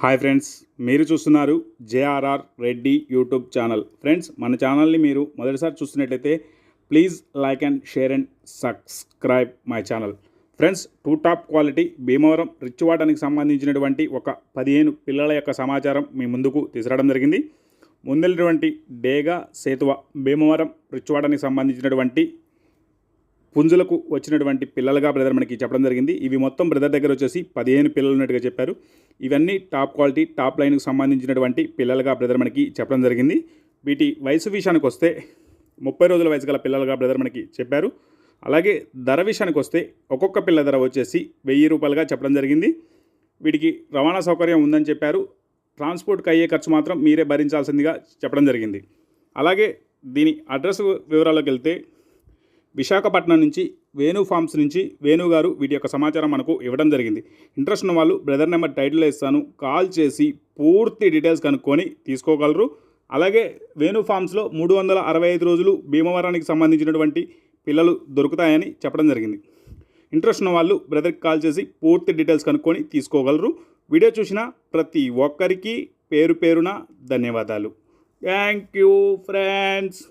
Hi friends, మీరు చూస్తున్నారు JRR Reddy YouTube channel. Friends, మన ఛానల్ని మీరు మొదటిసారి చూస్తున్నట్లయితే please like and share and subscribe my channel. Friends, top quality Bhimavaram రిచ్వాడనికి సంబంధించినటువంటి ఒక 15 పిల్లల యొక్క సమాచారం మీ ముందుకు తీసుకురావడం జరిగింది. ముందెళ్ళినటువంటి డేగా సేతువ భీమవరం రిచ్వాడనికి సంబంధించినటువంటి పుంజులకు వచ్చినటువంటి పిల్లలుగా బ్రదర్ మనకి చెప్పడం జరిగింది. ఇవి మొత్తం బ్రదర్ దగ్గర వచ్చేసి 15 పిల్లలు ఉన్నట్టుగా చెప్పారు. ఇవన్నీ టాప్ క్వాలిటీ టాప్ లైన్కి సంబంధించినటువంటి పిల్లలుగా బ్రదర్ మనకి చెప్పడం జరిగింది. వీటి వయసు విషయానికి వస్తే 30 రోజుల వయసు గల పిల్లలుగా బ్రదర్ మనకి చెప్పారు. అలాగే ధర విషయానికి వస్తే ఒక్కొక్క పిల్ల ధర వచ్చేసి 1000 రూపాయలుగా చెప్పడం జరిగింది. వీటికి రవాణా సౌకర్యం ఉందని చెప్పారు. ట్రాన్స్పోర్ట్కి అయ్యే ఖర్చు మాత్రం మీరే భరించాల్సిందిగా చెప్పడం జరిగింది. అలాగే దీని అడ్రస్ వివరాల్లోకి వెళ్తే విశాఖపట్నం నుంచి వేణు ఫార్మ్స్ నుంచి వేణు గారు వీటి యొక్క సమాచారం మనకు ఇవ్వడం జరిగింది. ఇంట్రెస్ట్ ఉన్న వాళ్ళు బ్రదర్ నెంబర్ టైటిల్లో ఇస్తాను, కాల్ చేసి పూర్తి డీటెయిల్స్ కనుక్కొని తీసుకోగలరు. అలాగే వేణు ఫార్మ్స్లో 365 రోజులు భీమవరానికి సంబంధించినటువంటి పిల్లలు దొరుకుతాయని చెప్పడం జరిగింది. ఇంట్రెస్ట్ ఉన్న వాళ్ళు బ్రదర్కి కాల్ చేసి పూర్తి డీటెయిల్స్ కనుక్కొని తీసుకోగలరు. వీడియో చూసిన ప్రతి ఒక్కరికి పేరు పేరున ధన్యవాదాలు. Thank you friends.